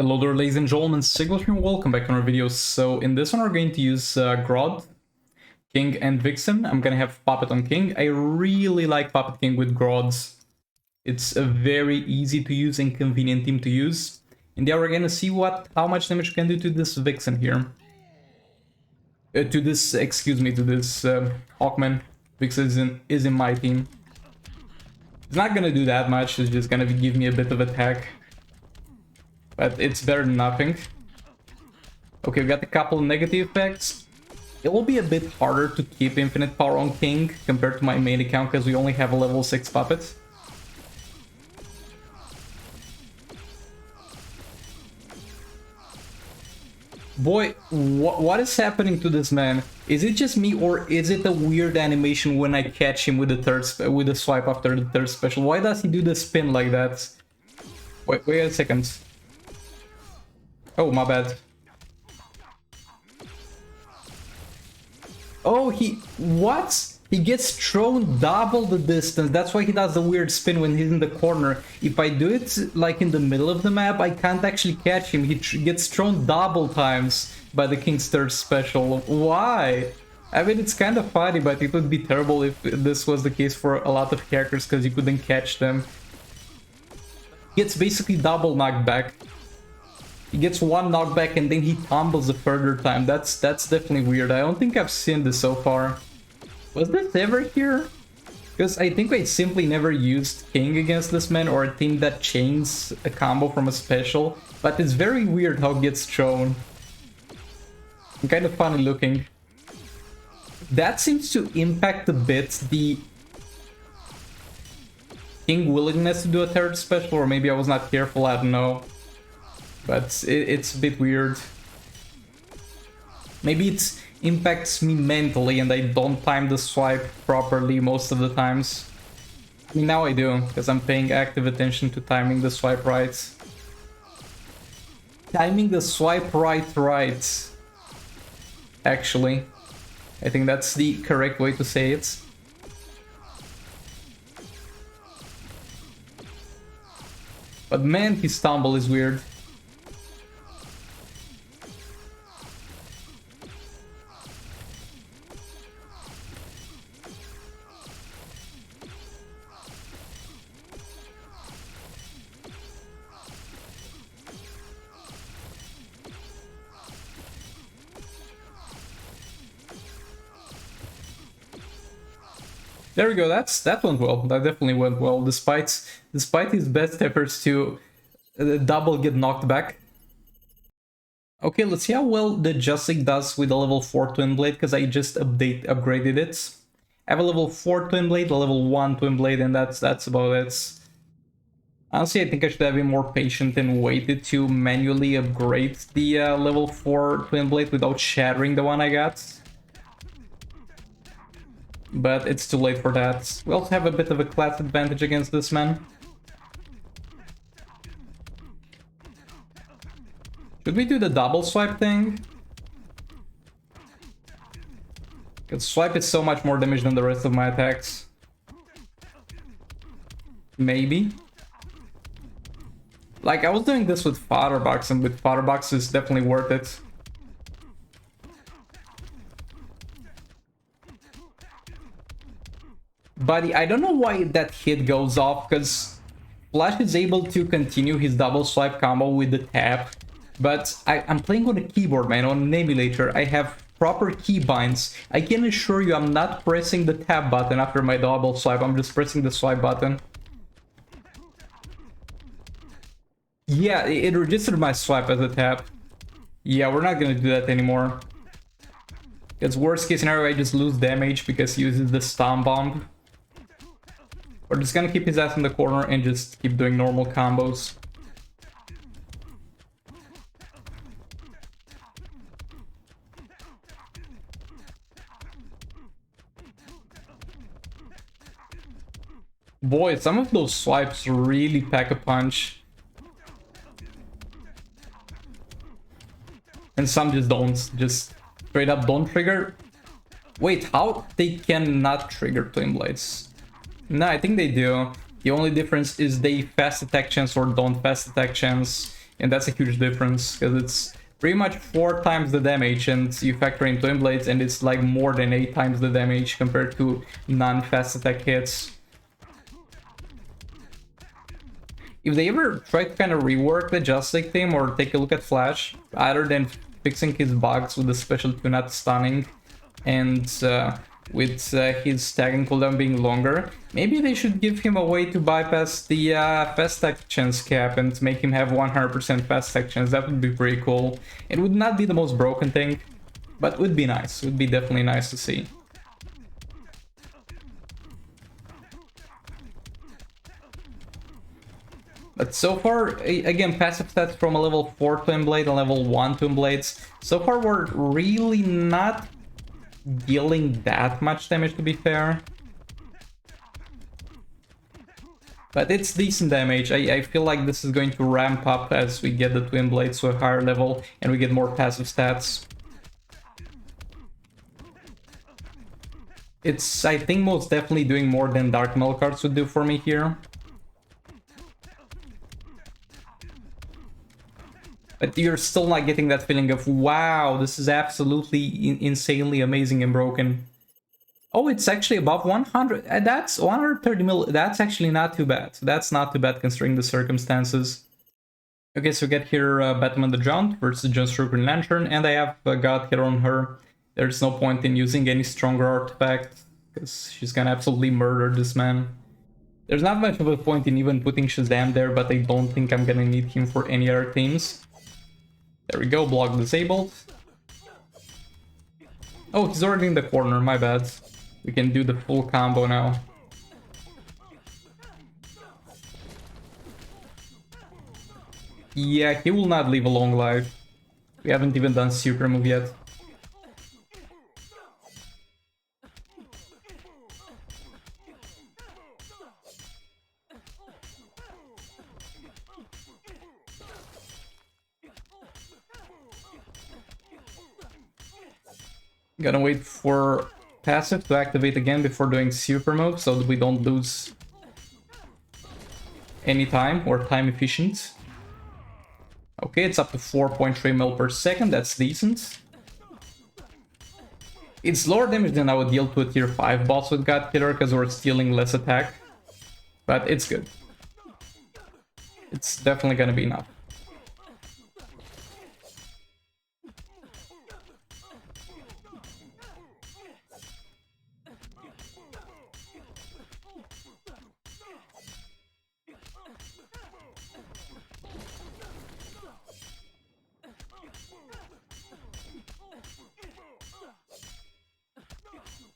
Hello there, ladies and gentlemen, Sigil here, welcome back to our video. So in this one we're going to use Grodd, King and Vixen. I'm gonna have Puppet on King. I really like Puppet King with Grodd. It's a very easy to use and convenient team to use. And yeah, we're gonna see how much damage we can do to this Vixen here. To this Hawkman. Vixen is in my team. It's not gonna do that much, it's just gonna give me a bit of attack. But it's better than nothing. Okay, we got a couple of negative effects. It will be a bit harder to keep infinite power on King compared to my main account because we only have a level 6 puppet. Boy, what is happening to this man? Is it just me or is it a weird animation when I catch him with the swipe after the third special? Why does he do the spin like that? Wait a second. Oh, my bad. Oh, what? He gets thrown double the distance. That's why he does the weird spin when he's in the corner. If I do it like in the middle of the map, I can't actually catch him. He gets thrown double times by the King's third special. Why? I mean, it's kind of funny, but it would be terrible if this was the case for a lot of characters because you couldn't catch them. He gets basically double knockback. He gets one knockback and then he tumbles a further time. That's definitely weird. I don't think I've seen this so far. Was this ever here? Because I think I simply never used King against this man or a team that chains a combo from a special. But it's very weird how it gets thrown. And kind of funny looking. That seems to impact a bit the King willingness to do a third special, or maybe I was not careful, I don't know. But it's a bit weird. Maybe it impacts me mentally and I don't time the swipe properly most of the times. I mean, now I do, because I'm paying active attention to timing the swipe right. Timing the swipe right. Actually, I think that's the correct way to say it. But man, his stumble is weird. There we go, that went well. That definitely went well, despite his best efforts to double get knocked back. Okay, let's see how well the Justice does with the level 4 Twin Blade, because I just upgraded it. I have a level 4 Twin Blade, a level 1 Twin Blade, and that's about it. Honestly, I think I should have been more patient and waited to manually upgrade the level 4 Twin Blade without shattering the one I got. But it's too late for that. We also have a bit of a class advantage against this man. Should we do the double swipe thing? Because swipe is so much more damage than the rest of my attacks. Maybe. Like, I was doing this with Fatherbox, and with Fatherbox it's definitely worth it. But I don't know why that hit goes off, because Flash is able to continue his double swipe combo with the tap. But I'm playing on a keyboard, man, on an emulator. I have proper keybinds. I can assure you I'm not pressing the tap button after my double swipe, I'm just pressing the swipe button. Yeah, it registered my swipe as a tap. Yeah, we're not gonna do that anymore. Because worst case scenario, I just lose damage because he uses the stun bomb. We're just gonna keep his ass in the corner and just keep doing normal combos. Boy, some of those swipes really pack a punch. And some just don't. Just straight up don't trigger. Wait, how? They cannot trigger Twin Blades. No, I think they do. The only difference is they fast attack chance or don't fast attack chance. And that's a huge difference, because it's pretty much 4 times the damage, and you factor in Twin Blades, and it's like more than 8 times the damage compared to non-fast attack hits. If they ever try to kind of rework the Justice theme or take a look at Flash, other than fixing his bugs with the special 2 not stunning and with his tagging cooldown being longer, maybe they should give him a way to bypass the fast attack chance cap and make him have 100% fast attack chance. That would be pretty cool. It would not be the most broken thing, but it would be nice. It would be definitely nice to see. But so far, again, passive stats from a level 4 Twin Blade and level 1 Twin Blades. So far, we're really not dealing that much damage, to be fair. But it's decent damage. I feel like this is going to ramp up as we get the Twin Blades to a higher level and we get more passive stats. It's, I think, most definitely doing more than Dark Metal cards would do for me here. But you're still not getting that feeling of, wow, this is absolutely insanely amazing and broken. Oh, it's actually above 100. That's 130 mil. That's actually not too bad. That's not too bad considering the circumstances. Okay, so we get here Batman the Jaunt versus Just Green Lantern, and I have God Killer on her. There's no point in using any stronger artifact, because she's gonna absolutely murder this man. There's not much of a point in even putting Shazam there, but I don't think I'm gonna need him for any other teams. There we go, block disabled. Oh, he's already in the corner, my bad. We can do the full combo now. Yeah, he will not live a long life. We haven't even done super move yet. Gonna wait for passive to activate again before doing super move so that we don't lose any time or time efficient. Okay, it's up to 4.3 mil per second, that's decent. It's lower damage than I would deal to a tier 5 boss with God Killer because we're stealing less attack. But it's good. It's definitely gonna be enough.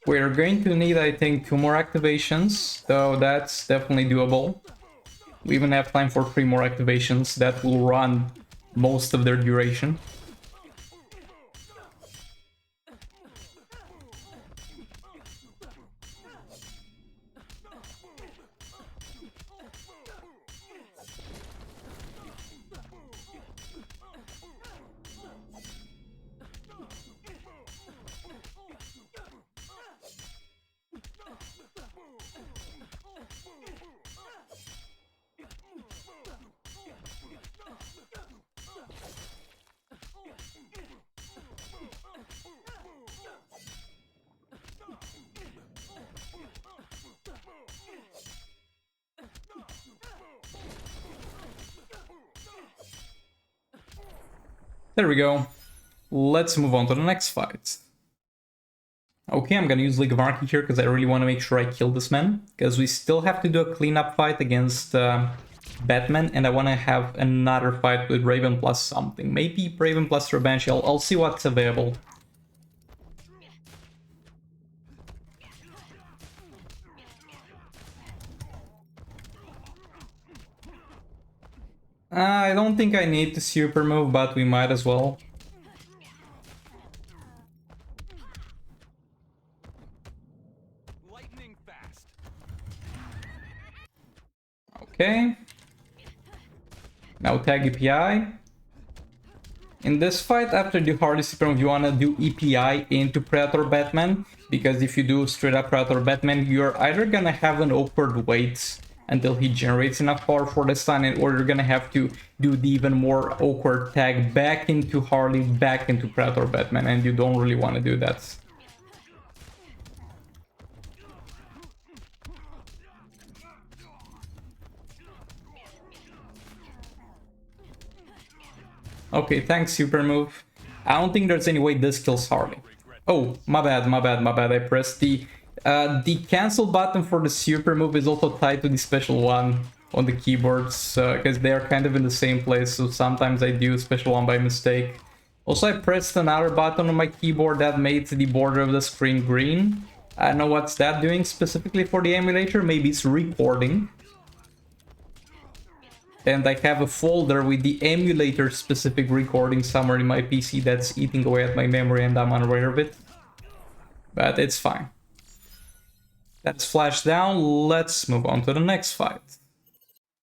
We're going to need, I think, 2 more activations, though that's definitely doable. We even have time for 3 more activations that will run most of their duration. There we go. Let's move on to the next fight. Okay, I'm gonna use League of Anarchy here because I really want to make sure I kill this man. Because we still have to do a cleanup fight against Batman, and I want to have another fight with Raven plus something. Maybe Raven plus Revenge. I'll see what's available. I don't think I need to super move, but we might as well. Lightning fast. Okay. Now tag EPI. In this fight, after the hardest super move, you wanna do EPI into Predator Batman, because if you do straight up Predator Batman, you're either gonna have an awkward wait until he generates enough power for the stun, or you're gonna have to do the even more awkward tag back into Harley, back into Predator Batman, and you don't really want to do that. Okay, thanks, super move. I don't think there's any way this kills Harley. Oh, my bad, my bad, my bad. I pressed the cancel button for the super move is also tied to the special one on the keyboards, because they are kind of in the same place, so sometimes I do special one by mistake. Also, I pressed another button on my keyboard that made the border of the screen green. I don't know what's that doing specifically for the emulator, maybe it's recording. And I have a folder with the emulator specific recording somewhere in my PC that's eating away at my memory and I'm unaware of it. But it's fine. That's flashed down, let's move on to the next fight.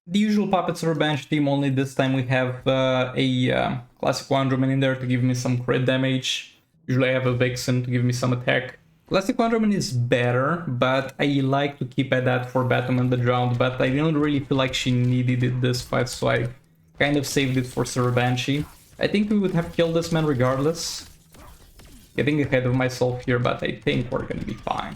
The usual Puppets Revenge team, only this time we have a Classic Wonder Woman in there to give me some crit damage. Usually I have a Vixen to give me some attack. Classic Wonder Woman is better, but I like to keep at that for Batman the Drowned, but I don't really feel like she needed it this fight, so I kind of saved it for Sir Banshee. I think we would have killed this man regardless. Getting ahead of myself here, but I think we're gonna be fine.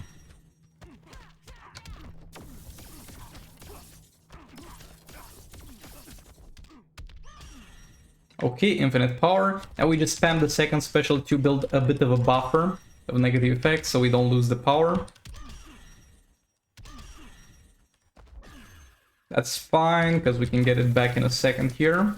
Okay, infinite power, and we just spam the second special to build a bit of a buffer of negative effects so we don't lose the power. That's fine, because we can get it back in a second here.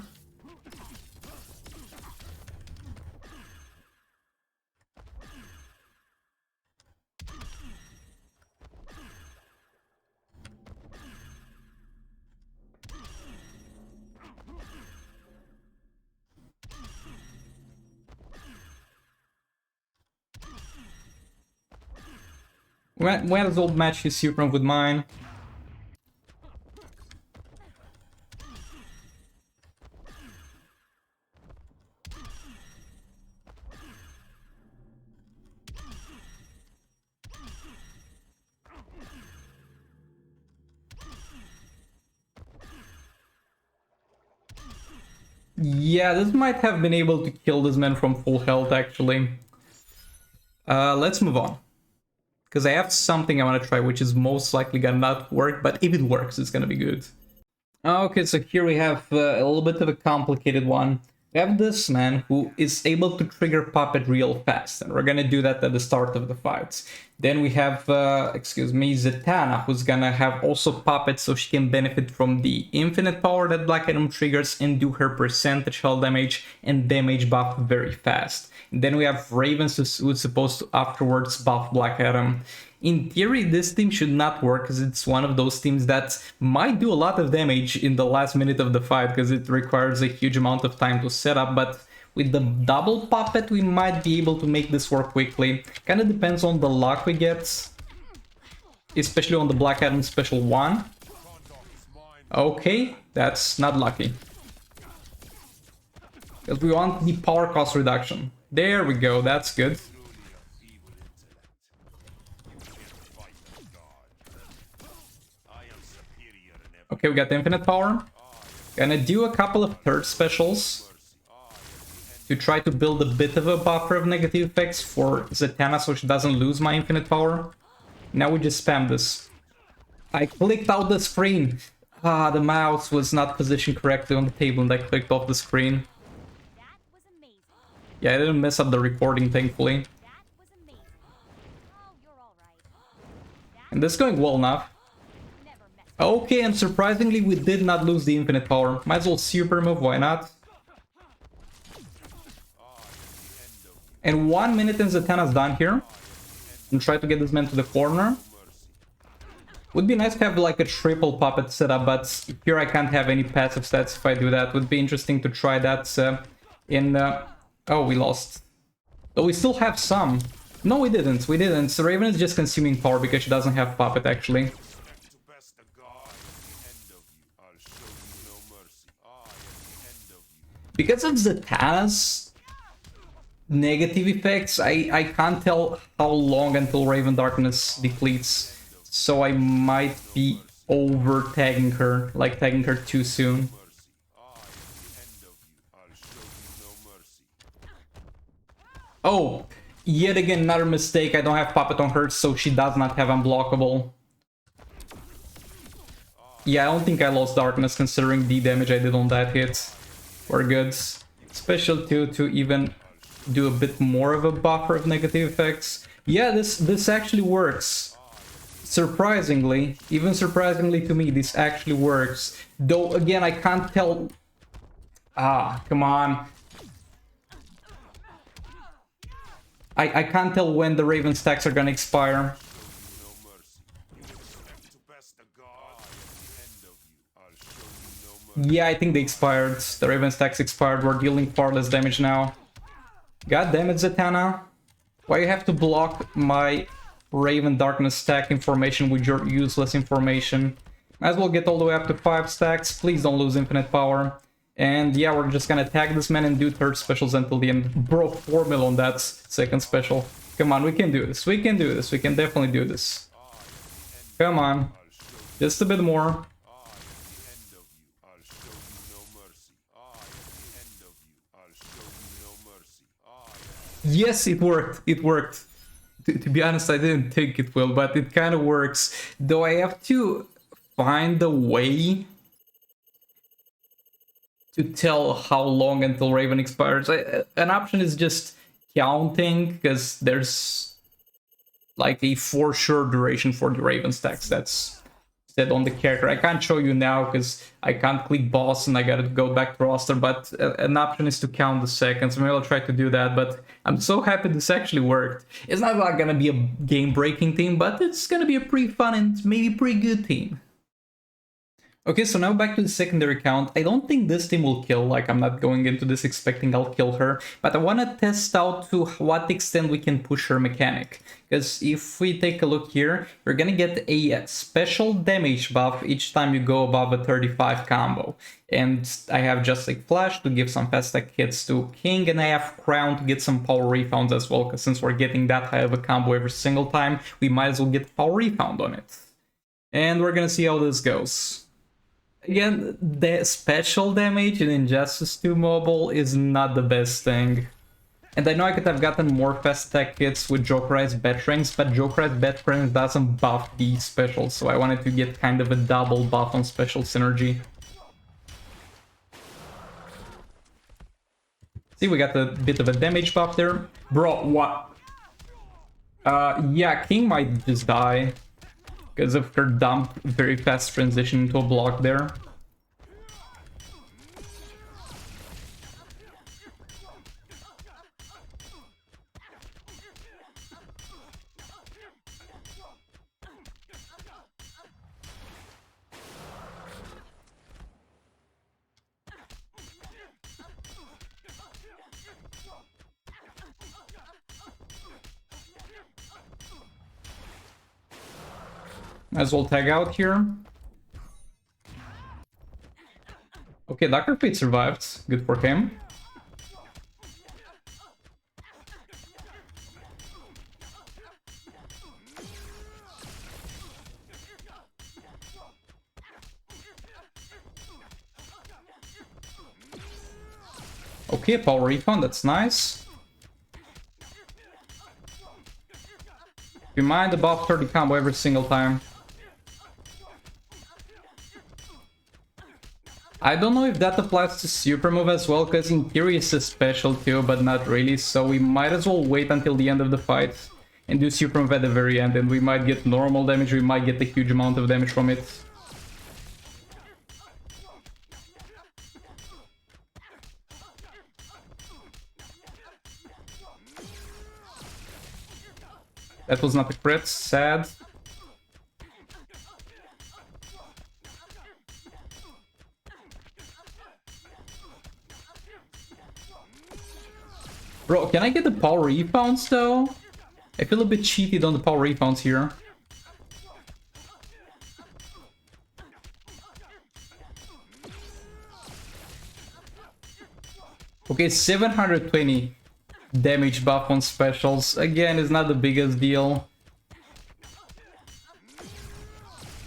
When does old match his super with mine? Yeah, this might have been able to kill this man from full health, actually. Let's move on. Because I have something I want to try, which is most likely gonna not work, but if it works, it's gonna be good. Okay, so here we have a little bit of a complicated one. We have this man who is able to trigger Puppet real fast, and we're gonna do that at the start of the fights. Then we have, Zatanna, who's gonna have also Puppet, so she can benefit from the infinite power that Black Adam triggers and do her percentage hull damage and damage buff very fast. And then we have Raven, who's supposed to afterwards buff Black Adam. In theory, this team should not work because it's one of those teams that might do a lot of damage in the last minute of the fight because it requires a huge amount of time to set up, but with the double Puppet we might be able to make this work quickly. Kinda depends on the luck we get, especially on the Black Adam special one. Okay, that's not lucky. Because we want the power cost reduction. There we go, that's good. Okay, we got the infinite power. Gonna do a couple of third specials to try to build a bit of a buffer of negative effects for Zatanna so she doesn't lose my infinite power. Now we just spam this. I clicked out the screen. Ah, the mouse was not positioned correctly on the table and I clicked off the screen. Yeah, I didn't mess up the recording, thankfully. And this is going well enough. Okay, and surprisingly, we did not lose the infinite power. Might as well super move, why not? And 1 minute and Zatanna's done here. And try to get this man to the corner. Would be nice to have like a triple Puppet setup, but here I can't have any passive stats if I do that. Would be interesting to try that Oh, we lost. Though we still have some. No, we didn't. So Raven is just consuming power because she doesn't have Puppet, actually. Because of Zatanna's negative effects, I can't tell how long until Raven Darkness depletes. So I might be over tagging her, like tagging her too soon. Oh, yet again another mistake. I don't have Puppet on her, so she does not have Unblockable. Yeah, I don't think I lost Darkness considering the damage I did on that hit. We're good. Special 2 to even do a bit more of a buffer of negative effects. Yeah, this actually works. Surprisingly, even surprisingly to me, this actually works. Though, again, I can't tell... Ah, come on. I can't tell when the Raven stacks are gonna expire. Yeah, I think they expired. The Raven stacks expired. We're dealing far less damage now. God damn it, Zatanna. Why you have to block my Raven Darkness stack information with your useless information? Might as well get all the way up to 5 stacks. Please don't lose infinite power. And yeah, we're just gonna tag this man and do third specials until the end. Bro, 4 mil on that second special. Come on, we can do this. We can do this. We can definitely do this. Come on. Just a bit more. Yes, it worked. It worked. To be honest, I didn't think it will, but it kind of works. Though I have to find a way to tell how long until Raven expires. An option is just counting, because there's like a for sure duration for the Raven stacks that's set on the character. I can't show you now because I can't click boss and I gotta go back to roster, but an option is to count the seconds. Maybe I'll try to do that, but I'm so happy this actually worked. It's not like gonna be a game-breaking team, but it's gonna be a pretty fun and maybe pretty good team. Okay, so now back to the secondary count. I don't think this team will kill, like I'm not going into this expecting I'll kill her, but I want to test out to what extent we can push her mechanic. Because if we take a look here, you're gonna get a special damage buff each time you go above a 35 combo. And I have just like Flash to give some fast attack hits to King, and I have Crown to get some power refounds as well, because since we're getting that high of a combo every single time, we might as well get power refund on it. And we're gonna see how this goes. Again, the special damage in Injustice 2 Mobile is not the best thing. And I know I could have gotten more fast attack hits with Jokerized Batarangs, but Jokerized Batarangs doesn't buff the specials, so I wanted to get kind of a double buff on special synergy. See, we got a bit of a damage buff there. Bro, what? Yeah, King might just die because of her dumb, very fast transition into a block there. Might as well tag out here. Okay, Dr. Fate survived. Good for him. Okay, power refund, that's nice. Remind above 30 combo every single time. I don't know if that applies to super move as well, because in theory it's a special too, but not really, so we might as well wait until the end of the fight and do super move at the very end, and we might get normal damage, we might get a huge amount of damage from it. That was not a crit, sad. Bro, can I get the power refounds though? I feel a bit cheated on the power refounds here. Okay, 720 damage buff on specials. Again, it's not the biggest deal.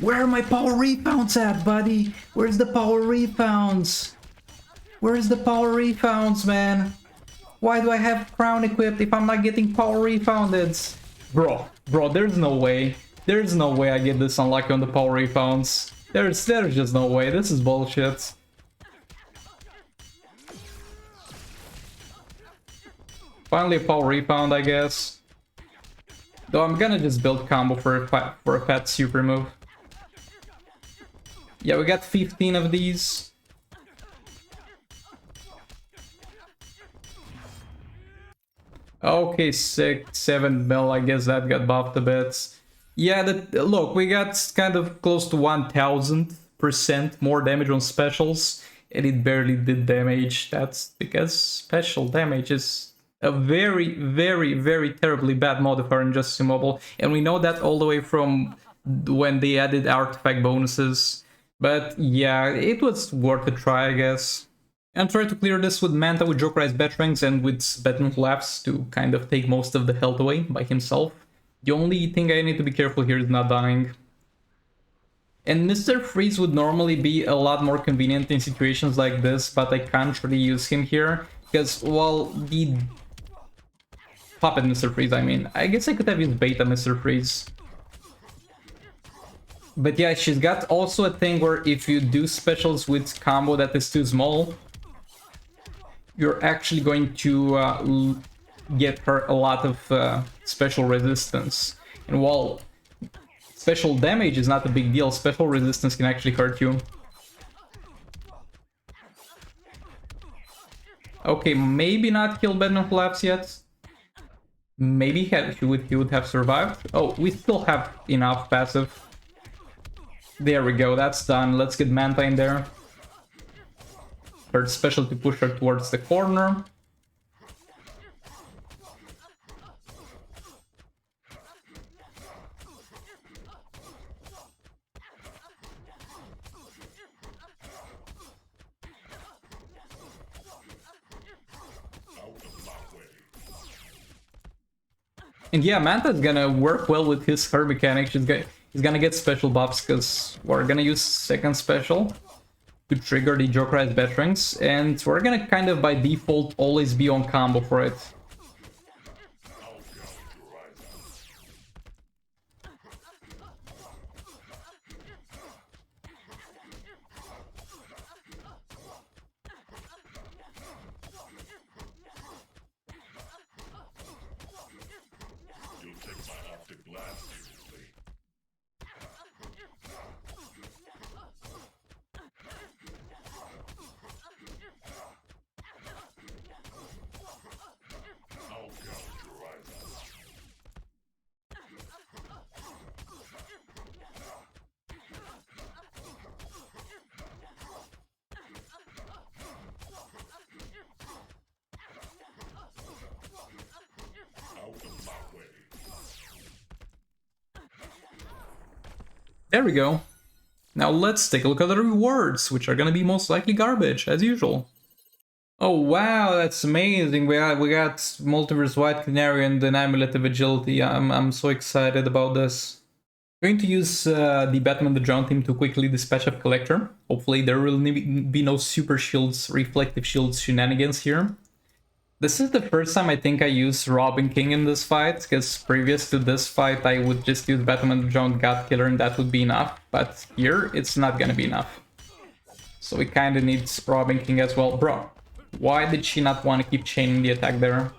Where are my power rebounds at, buddy? Where's the power rebounds? Where's the power rebounds, man? Why do I have crown equipped if I'm not getting power refounded? Bro, there's no way. There's no way I get this unlucky on the power refounds. There's just no way. This is bullshit. Finally a power refound, I guess. Though I'm gonna just build combo for a fat super move. Yeah, we got 15 of these. Okay, 6, 7 mil, I guess that got buffed a bit. Yeah, look, we got kind of close to 1000% more damage on specials, and it barely did damage. That's because special damage is a very, very, very terribly bad modifier in Justice Immobile, and we know that all the way from when they added artifact bonuses. But yeah, it was worth a try, I guess. And try to clear this with Manta, with Jokerized Batarangs, and with Batman Collapse to kind of take most of the health away by himself. The only thing I need to be careful here is not dying. And Mr. Freeze would normally be a lot more convenient in situations like this, but I can't really use him here, because, well, the Puppet Mr. Freeze, I mean. I guess I could have used Beta Mr. Freeze. But yeah, she's got also a thing where if you do specials with combo that is too small, you're actually going to get her a lot of special resistance. And while special damage is not a big deal, special resistance can actually hurt you. Okay, maybe not kill Batman Collapse yet. Maybe he would have survived. Oh, we still have enough passive. There we go, that's done. Let's get Manta in there. Her special to push her towards the corner. And yeah, Manta's gonna work well with her mechanics. He's gonna get special buffs because we're gonna use second special to trigger the Jokerized Batarangs, and we're gonna kind of by default always be on combo for it. There we go. Now let's take a look at the rewards, which are gonna be most likely garbage, as usual. Oh wow, that's amazing. We got Multiverse White Canary and an Amulet of Agility. I'm so excited about this. I'm going to use the Batman the Drown team to quickly dispatch a Collector. Hopefully there will be no Super Shields, Reflective Shields shenanigans here. This is the first time I think I use Robin King in this fight, because previous to this fight I would just use Batman the Drowned God Killer and that would be enough, but here it's not gonna be enough. So we kinda need Robin King as well. Bro, why did she not want to keep chaining the attack there?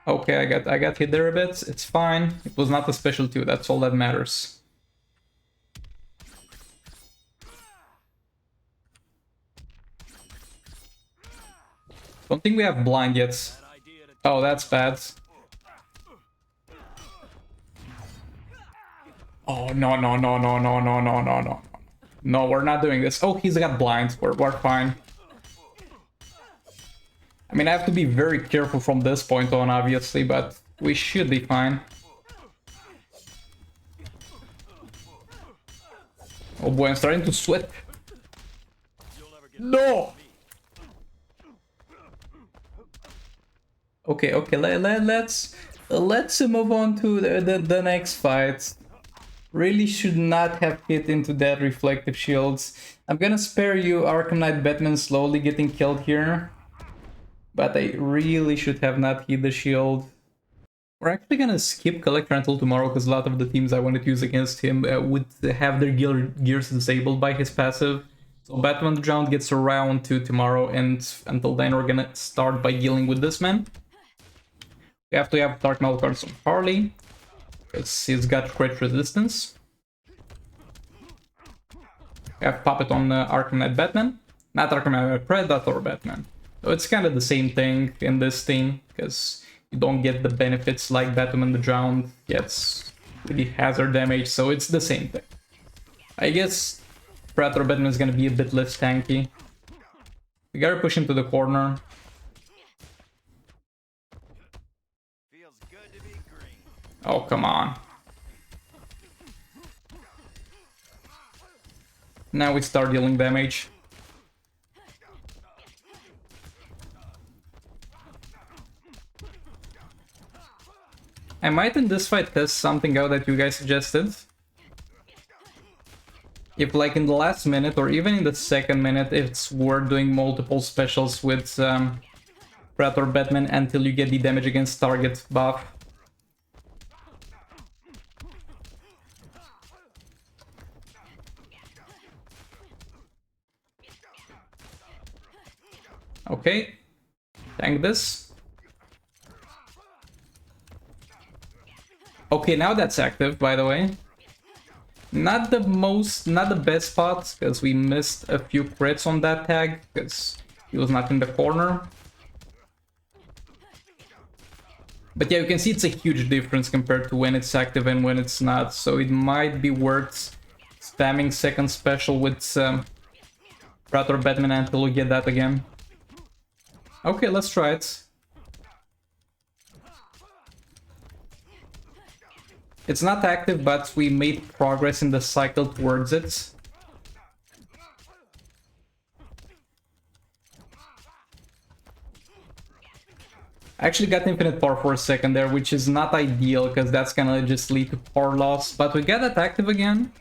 Okay, I got hit there a bit. It's fine. It was not a special 2, that's all that matters. Don't think we have blind yet. Oh, that's bad. Oh, no. No, we're not doing this. Oh, he's got blind. We're fine. I mean, I have to be very careful from this point on, obviously, but we should be fine. Oh boy, I'm starting to sweat. No! Okay, let's move on to the next fight. Really should not have hit into that reflective shields. I'm gonna spare you Arkham Knight Batman slowly getting killed here. But I really should have not hit the shield. We're actually gonna skip Collector until tomorrow because a lot of the teams I wanted to use against him would have their gears disabled by his passive. So Batman the Drowned gets around to tomorrow, and until then we're gonna start by dealing with this man. We have to have Dark Metal cards on Harley, because he's got crit resistance. We have Puppet on Arkham Knight Batman. Not Arkham Knight, Predator Batman. So it's kind of the same thing in this team, because you don't get the benefits like Batman the Drowned gets really hazard damage, so it's the same thing. I guess Predator Batman is gonna be a bit less tanky. We gotta push him to the corner. Oh, come on. Now we start dealing damage. I might in this fight test something out that you guys suggested. If like in the last minute or even in the second minute, it's worth doing multiple specials with Predator Batman until you get the damage against target buff. Okay, tank this. Okay, now that's active, by the way. Not the best spot, because we missed a few crits on that tag, because he was not in the corner. But yeah, you can see it's a huge difference compared to when it's active and when it's not, so it might be worth spamming second special with Predator Batman until we get that again. Okay, let's try it. It's not active, but we made progress in the cycle towards it. I actually got infinite power for a second there, which is not ideal, because that's gonna just lead to power loss. But we got that active again.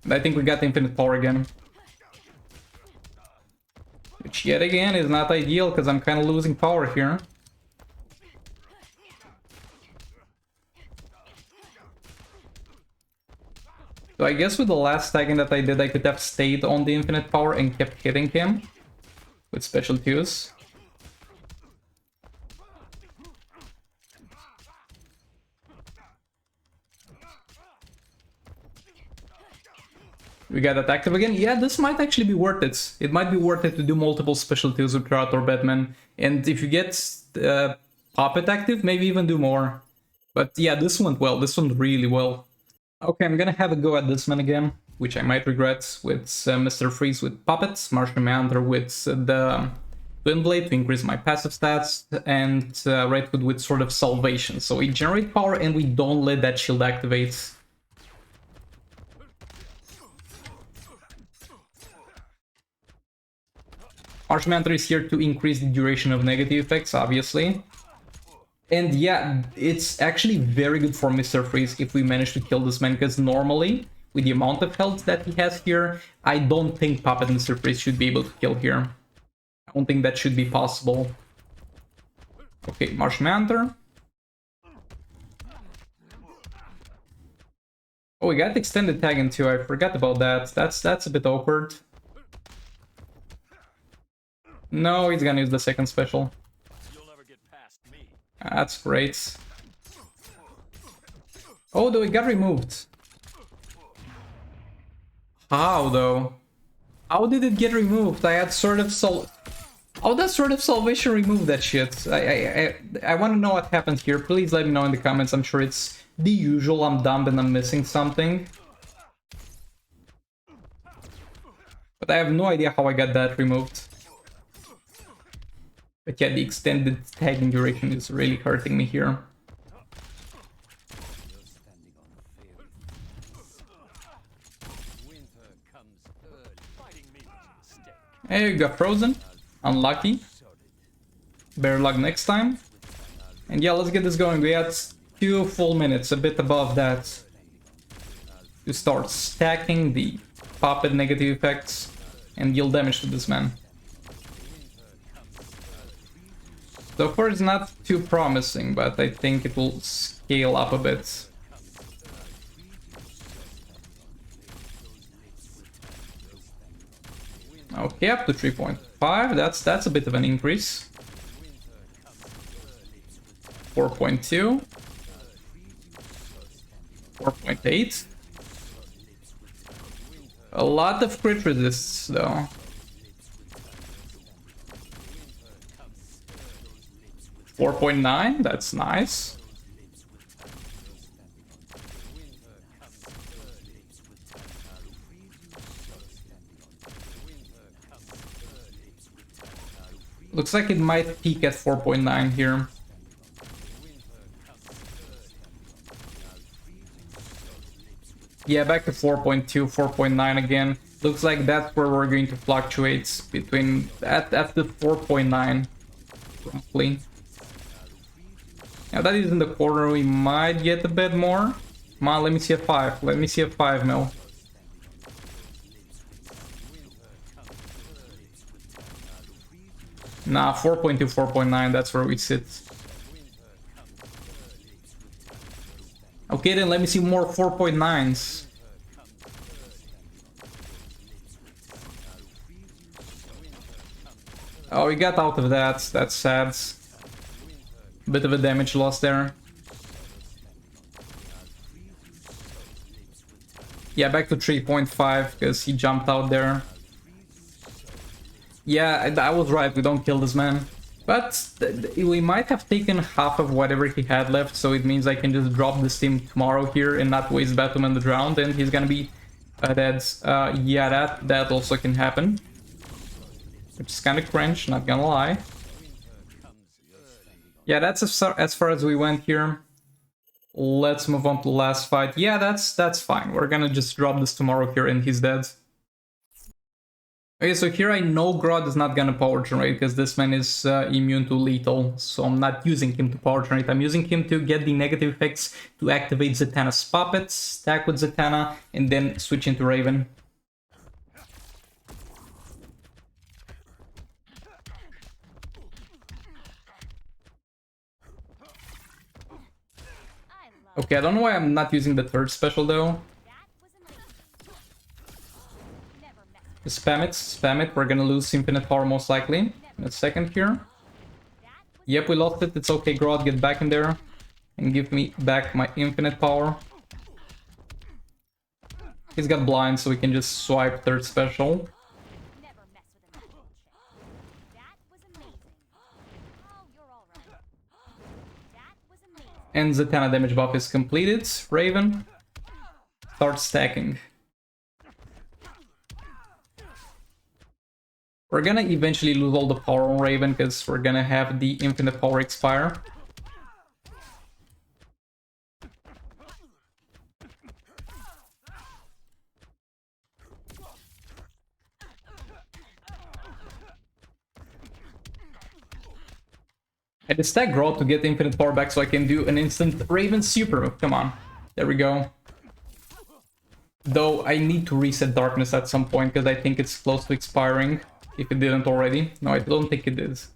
I think we got infinite power again. Which yet again is not ideal, because I'm kind of losing power here. So I guess with the last tagging that I did, I could have stayed on the infinite power and kept hitting him with special twos. We got that active again. Yeah, this might actually be worth it. It might be worth it to do multiple specialties with Predator Batman. And if you get Puppet active, maybe even do more. But yeah, this went well. This went really well. Okay, I'm gonna have a go at this man again, which I might regret, with Mr. Freeze with Puppets, Martian Manhunter with the Twin Blade to increase my passive stats, and Red Hood with Sword of Salvation. So we generate power and we don't let that shield activate. Martian Manhunter is here to increase the duration of negative effects, obviously. And yeah, it's actually very good for Mr. Freeze if we manage to kill this man, because normally, with the amount of health that he has here, I don't think Puppet Mr. Freeze should be able to kill here. I don't think that should be possible. Okay, Martian Manhunter. Oh, we got extended tagging too, I forgot about that. That's a bit awkward. No, he's gonna use the second special. That's great. Oh, though it got removed. How, though? How did it get removed? I had Sword of How does Sword of Salvation remove that shit? I want to know what happened here. Please let me know in the comments. I'm sure it's the usual. I'm dumb and I'm missing something. But I have no idea how I got that removed. But yeah, the extended tagging duration is really hurting me here. Hey, you got frozen. Unlucky. Better luck next time. And yeah, let's get this going. We had 2 full minutes, a bit above that, to start stacking the puppet negative effects and deal damage to this man. So far it's not too promising, but I think it will scale up a bit. Okay, up to 3.5, that's a bit of an increase. 4.2. 4.8. A lot of crit resists though. 4.9, that's nice. Looks like it might peak at 4.9 here. Yeah, back to 4.2, 4.9 again. Looks like that's where we're going to fluctuate between at the 4.9 roughly. Now that is in the corner, we might get a bit more. Come on, let me see a 5. Let me see a 5 mil. Nah, 4.2, 4.9, that's where we sit. Okay, then let me see more 4.9s. Oh, we got out of that. That's sad. Bit of a damage loss there. Yeah, back to 3.5 because he jumped out there. Yeah, I was right, we don't kill this man. But we might have taken half of whatever he had left, so it means I can just drop this team tomorrow here and not waste Batum in the round, and he's gonna be dead. Yeah, that also can happen. Which is kind of cringe, not gonna lie. Yeah, that's as far as we went here. Let's move on to the last fight. Yeah, that's fine. We're gonna just drop this tomorrow here and he's dead. Okay, so here I know Grodd is not gonna power generate because this man is immune to lethal, so I'm not using him to power generate. I'm using him to get the negative effects to activate Zatanna's puppets, stack with Zatanna, and then switch into Raven. Okay, I don't know why I'm not using the third special though. Spam it, we're gonna lose infinite power most likely in a second here. Yep, we lost it, it's okay, Grodd, get back in there and give me back my infinite power. He's got blind, so we can just swipe third special. And Zatanna damage buff is completed. Raven, start stacking. We're gonna eventually lose all the power on Raven because we're gonna have the infinite power expire. I just stack Grodd to get infinite power back so I can do an instant Raven super move. Come on. There we go. Though I need to reset Darkness at some point because I think it's close to expiring. If it didn't already. No, I don't think it is.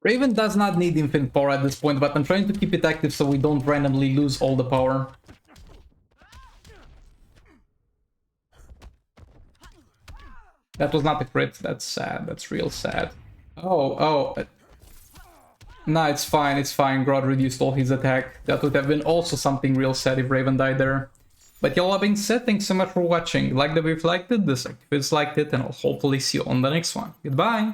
Raven does not need infinite power at this point, but I'm trying to keep it active so we don't randomly lose all the power. That was not a crit, that's sad, that's real sad. Oh. Nah, it's fine, Grodd reduced all his attack. That would have been also something real sad if Raven died there. But y'all, that being said, thanks so much for watching. Like the video if you liked it, dislike if you disliked it, and I'll hopefully see you on the next one. Goodbye!